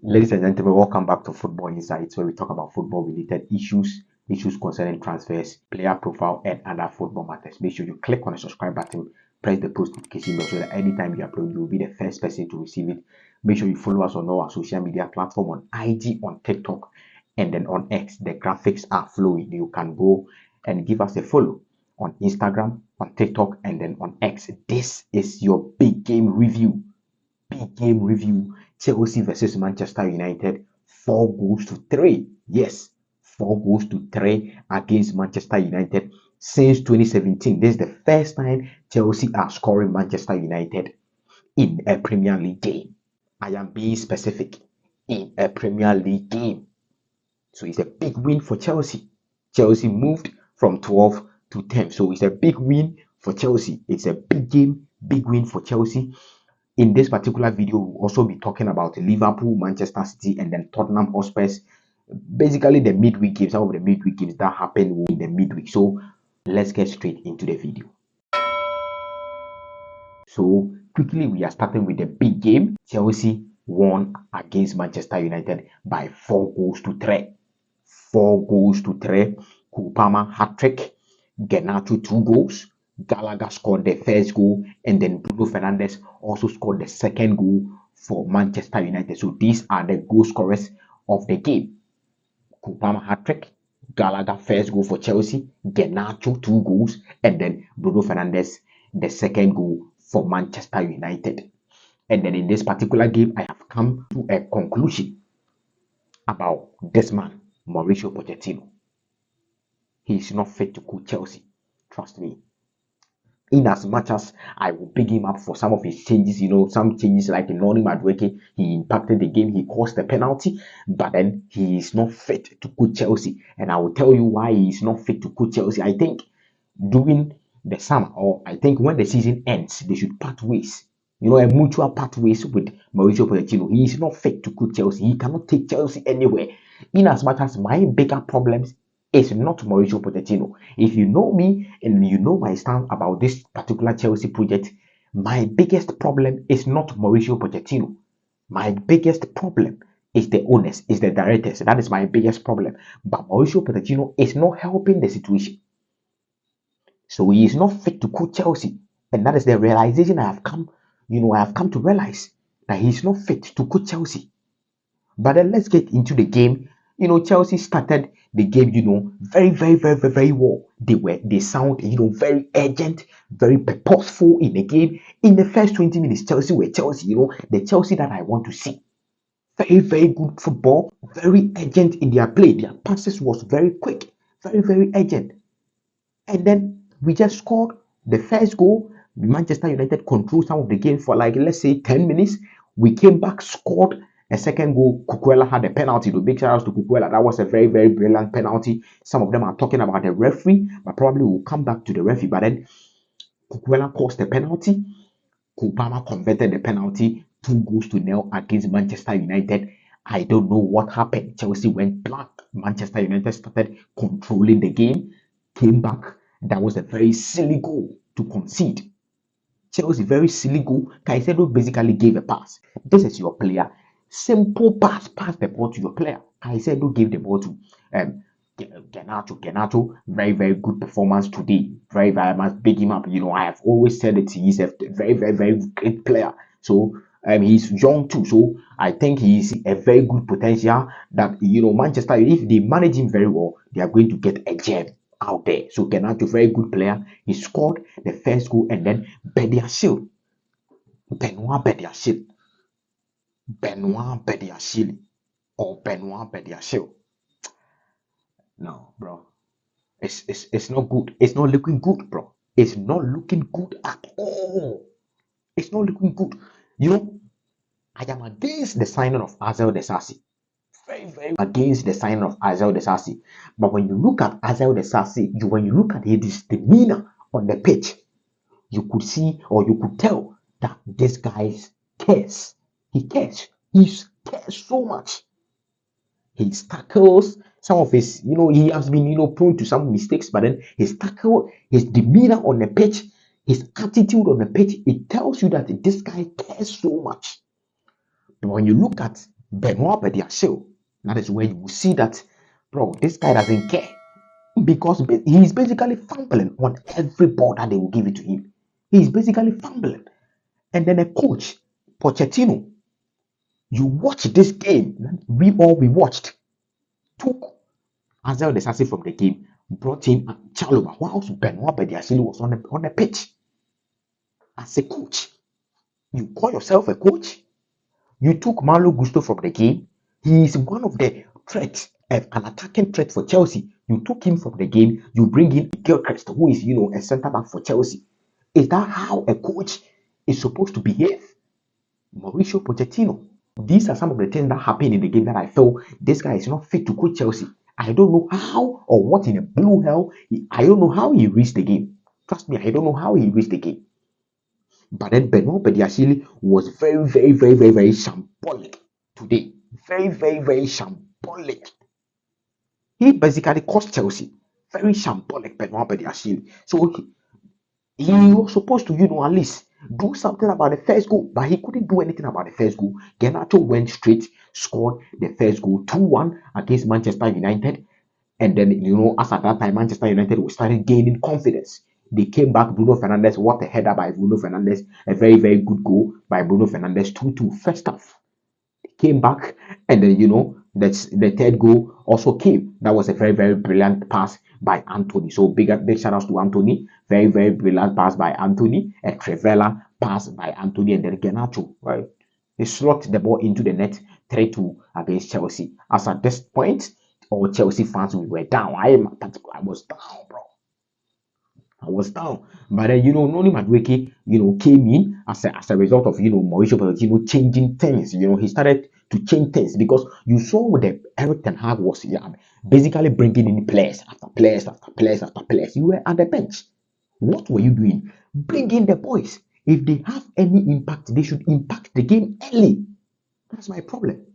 Ladies and gentlemen, welcome back to Football Insights, where we talk about football-related issues concerning transfers, player profile, and other football matters. Make sure you click on the subscribe button, press the post notification bell so that anytime you upload, you will be the first person to receive it. Make sure you follow us on all our social media platform on IG, on TikTok, and then on X. The graphics are flowing. You can go and give us a follow on Instagram, on TikTok, and then on X. This is your big game review. Chelsea versus Manchester United, 4-3. Yes, 4-3 against Manchester United since 2017. This is the first time Chelsea are scoring Manchester United in a Premier League game. I am being specific, in a Premier League game. So it's a big win for Chelsea. Chelsea moved from 12 to 10. So it's a big win for Chelsea. It's a big game, big win for Chelsea. In this particular video, we'll also be talking about Liverpool, Manchester City, and then Tottenham Hotspurs. Basically, the midweek games, some of the midweek games that happened in the midweek. So let's get straight into the video. So quickly, we are starting with the big game. Chelsea won against Manchester United by 4-3. 4-3. Kupama Hattrick, Garnacho 2 goals. Gallagher scored the first goal, and then Bruno Fernandes also scored the second goal for Manchester United. So these are the goal scorers of the game. Kupama hat-trick, Gallagher first goal for Chelsea, Garnacho 2 goals, and then Bruno Fernandes the second goal for Manchester United. And then in this particular game, I have come to a conclusion about this man, Mauricio Pochettino. He is not fit to coach Chelsea. Trust me. In as much as I will big him up for some of his changes, some changes like in Noni Madueke, he impacted the game, he caused the penalty, but then he is not fit to coach Chelsea. And I will tell you why he is not fit to coach Chelsea. I think during the summer, or I think when the season ends, they should part ways. A mutual part ways with Mauricio Pochettino. He is not fit to coach Chelsea. He cannot take Chelsea anywhere. In as much as my bigger problems is not Mauricio Pochettino. If you know me and you know my stance about this particular Chelsea project, my biggest problem is not Mauricio Pochettino. My biggest problem is the owners, is the directors. That is my biggest problem. But Mauricio Pochettino is not helping the situation. So he is not fit to coach Chelsea. And that is the realization I have come to realize that he is not fit to coach Chelsea. But then let's get into the game. Chelsea started the game, very, very, very, very, very well. They sound, very urgent, very purposeful in the game. In the first 20 minutes, Chelsea were Chelsea, the Chelsea that I want to see. Very, very good football, very urgent in their play. Their passes was very quick, very, very urgent. And then we just scored the first goal. Manchester United controlled some of the game for let's say 10 minutes. We came back, scored a second goal. Cucurella had a penalty. The big shout outs to Cucurella. That was a very, very brilliant penalty. Some of them are talking about the referee, but probably we'll come back to the referee. But then Cucurella caused the penalty. Kupama converted the penalty. 2-0 against Manchester United. I don't know what happened. Chelsea went blank. Manchester United started controlling the game. Came back. That was a very silly goal to concede. Chelsea, very silly goal. Caicedo basically gave a pass. This is your player. Simple pass the ball to your player. Caicedo gave the ball to Garnacho. Very, very good performance today. Very, very much big him up. I have always said that he's a very, very, very great player. So he's young too. So I think he's a very good potential that Manchester, if they manage him very well, they are going to get a gem out there. So Garnacho, very good player. He scored the first goal, and then Benoit Bediashile. No, bro. It's not good. It's not looking good, bro. It's not looking good at all. It's not looking good. I am against the signing of Azel Desasi. Very, very against the signing of Azel Desasi. But when you look at Azel Desasi, when you look at his demeanor on the pitch, you could see or you could tell that this guy cares. He cares. He cares so much. His tackles, some of his, he has been, prone to some mistakes, but then his tackle, his demeanor on the pitch, his attitude on the pitch, it tells you that this guy cares so much. But when you look at Benoit Bediashile. That is where you will see that, bro, this guy doesn't care because he's basically fumbling on every ball that they will give it to him. He's basically fumbling. And then a coach, Pochettino, you watch this game, we watched, took Ansel Desasi from the game, brought in Chalobah, whilst Benoit Bediashile was on the pitch. As a coach, you call yourself a coach? You took Malo Gusto from the game. He is one of the threats, an attacking threat for Chelsea. You took him from the game. You bring in Gilchrist, who is, a centre back for Chelsea. Is that how a coach is supposed to behave? Mauricio Pochettino. These are some of the things that happened in the game that I felt this guy is not fit to coach Chelsea. I don't know how or what in a blue hell. I don't know how he reached the game. Trust me, I don't know how he reached the game. But then Benoit Bediashile was very, very, very, very, very shambolic today. Very, very, very shambolic. He basically cost Chelsea. Very shambolic, Benoit Bediashile. So he was supposed to, at least do something about the first goal, but he couldn't do anything about the first goal. Garnacho went straight, scored the first goal 2-1 against Manchester United. And then, as at that time, Manchester United started gaining confidence. They came back. Bruno Fernandes, what a header by Bruno Fernandes. A very, very good goal by Bruno Fernandes. 2-2 first half. They came back. And then, that's the third goal also came. That was a very, very brilliant pass by Anthony. So big shout outs to Anthony. Very, very brilliant pass by Anthony. A Trevella pass by Anthony. And then Garnacho, right? They slot the ball into the net. 3-2 against Chelsea. As at this point, all Chelsea fans, we were down. I was down, bro. I was down. But then, Noni Madueke, came in as a result of, Mauricio Pochettino changing things. He started to change things because you saw what the Eric Ten Hag was basically bringing in players after players after players after players. You were at the bench. What were you doing? Bring in the boys. If they have any impact, they should impact the game early. That's my problem.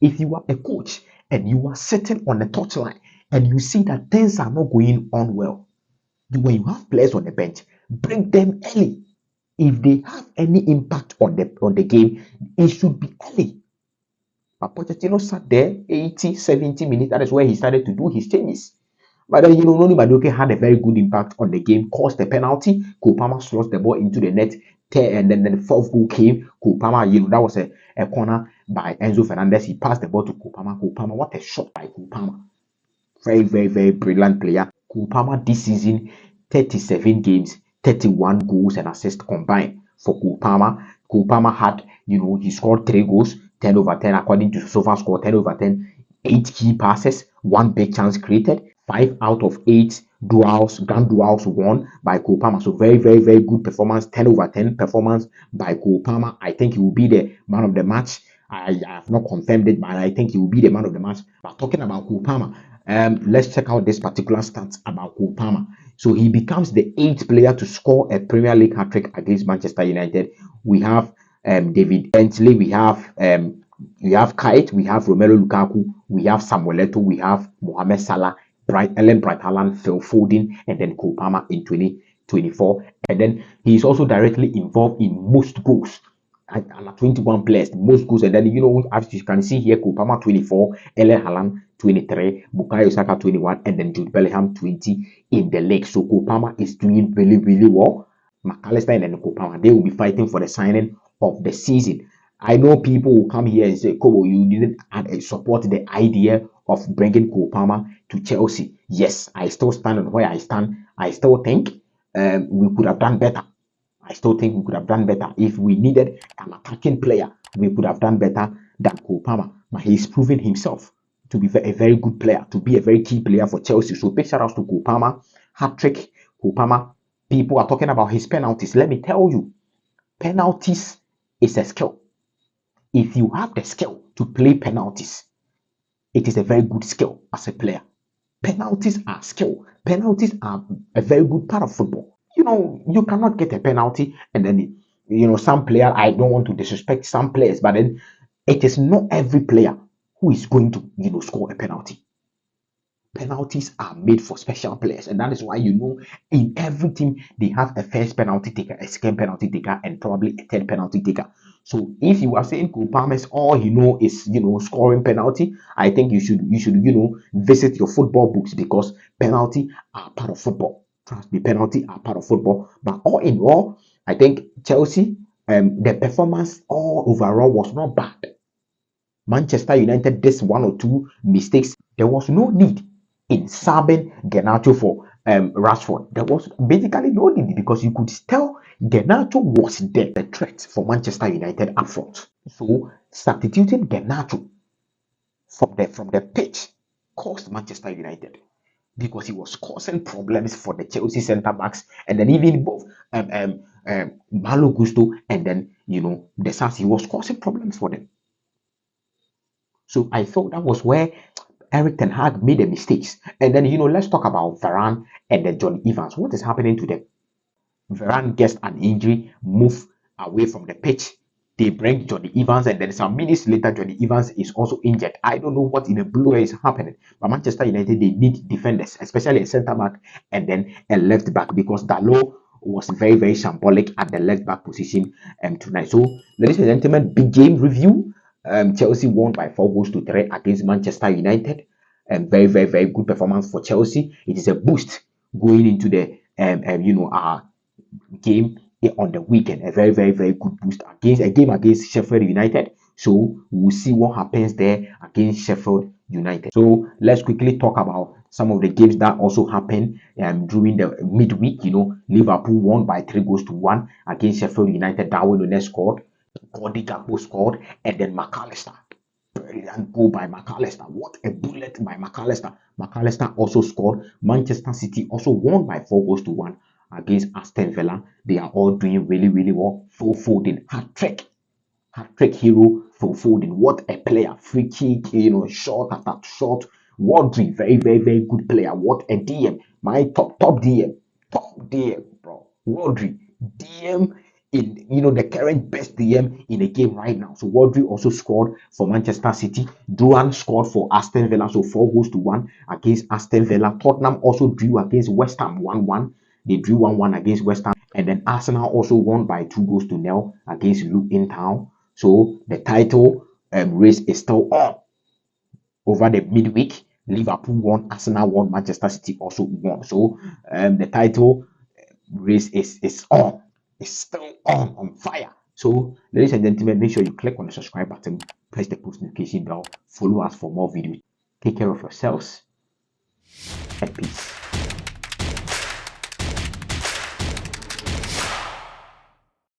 If you are a coach and you are sitting on the touchline and you see that things are not going on well, when you have players on the bench, bring them early. If they have any impact on the game, it should be early. But Pochettino sat there 80, 70 minutes. That is where he started to do his changes. But then, Noni Madueke had a very good impact on the game, caused a penalty. Kupama slots the ball into the net, and then the fourth goal came. Kupama, that was a corner by Enzo Fernandez. He passed the ball to Kupama. Kupama, what a shot by Kupama. Very, very, very brilliant player. Kupama this season, 37 games, 31 goals and assists combined for Kupama. Kupama had, he scored 3 goals, 10 over 10, according to SofaScore, 10 over 10, 8 key passes, 1 big chance created, 5 out of 8 grand duels won by Kupama. So very, very, very good performance. 10 over 10 performance by Kupama. I think he will be the man of the match. I have not confirmed it, but I think he will be the man of the match. But talking about Kupama, let's check out this particular stats about Kupama. So he becomes the 8th player to score a Premier League hat-trick against Manchester United. We have David Bentley, we have Kite, we have Romelu Lukaku, we have Samuel Eto'o, we have Mohamed Salah, Ellen Bright Haaland, Phil Foden, and then Kupama in 2024. And then he is also directly involved in most goals. And 21 players, most goals. And then, as you can see here, Kupama 24, Ellen Haaland 23, Bukayo Saka 21, and then Jude Bellingham 20 in the league. So Kupama is doing really, really well. McAllister and then Kupama, they will be fighting for the signing of the season. I know people will come here and say, Kobo, you didn't support the idea of bringing Kupama to Chelsea. Yes, I still stand on where I stand. I still think we could have done better. I still think we could have done better. If we needed an attacking player, we could have done better than Kupama. But he's proven himself to be a very good player, to be a very key player for Chelsea. So big shout outs to Kupama. Hattrick, Kupama. People are talking about his penalties. Let me tell you, penalties is a skill. If you have the skill to play penalties, it is a very good skill as a player. Penalties are skill. Penalties are a very good part of football. You cannot get a penalty and then, some player, I don't want to disrespect some players, but then it is not every player who is going to, score a penalty. Penalties are made for special players, and that is why in every team they have a first penalty taker, a second penalty taker, and probably a third penalty taker. So if you are saying Cole Palmer's all he know is scoring penalty, I think you should visit your football books, because penalty are part of football. Trust me, penalty are part of football. But all in all, I think Chelsea, the performance all overall was not bad. Manchester United, this one or two mistakes, there was no need in subbing Garnacho for Rashford. There was basically no need, because you could tell Garnacho was there, the threat for Manchester United up front. So substituting Garnacho from the pitch cost Manchester United, because he was causing problems for the Chelsea centre backs, and then even both Malo Gusto and then the Sars, he was causing problems for them. So I thought that was where Eric Ten Hag made the mistakes. And then, let's talk about Varane and then Johnny Evans. What is happening to them? Varane gets an injury, move away from the pitch. They bring Johnny Evans, and then some minutes later, Johnny Evans is also injured. I don't know what in the blue air is happening. But Manchester United, they need defenders, especially a centre back and then a left back, because Dalot was very, very shambolic at the left back position tonight. So, ladies and gentlemen, big game review. Chelsea won by 4 goals to 3 against Manchester United. Very, very, very good performance for Chelsea. It is a boost going into the game on the weekend. A very, very, very good boost against a game against Sheffield United. So we'll see what happens there against Sheffield United. So let's quickly talk about some of the games that also happened during the midweek. Liverpool won by 3 goals to 1 against Sheffield United. Darwin Núñez scored, Cody Gakpo scored, and then McAllister. Brilliant goal by McAllister. What a bullet by McAllister. McAllister also scored. Manchester City also won by 4 goals to 1 against Aston Villa. They are all doing really, really well. Phil Foden, hat-trick hero Phil Foden. What a player. Free kick, shot after shot. Rodri, very, very, very good player. What a DM. My top DM. Top DM, bro. Rodri, DM in the current best DM in the game right now. So Rodri also scored for Manchester City. Duran scored for Aston Villa. So 4 goals to 1 against Aston Villa. Tottenham also drew against West Ham 1-1. They drew 1-1 against West Ham. And then Arsenal also won by 2 goals to 0 against Luton Town. So the title race is still on. Over the midweek, Liverpool won, Arsenal won, Manchester City also won. So the title race is on. It's still on fire. So, ladies and gentlemen, make sure you click on the subscribe button, press the post notification bell, follow us for more videos. Take care of yourselves, and peace.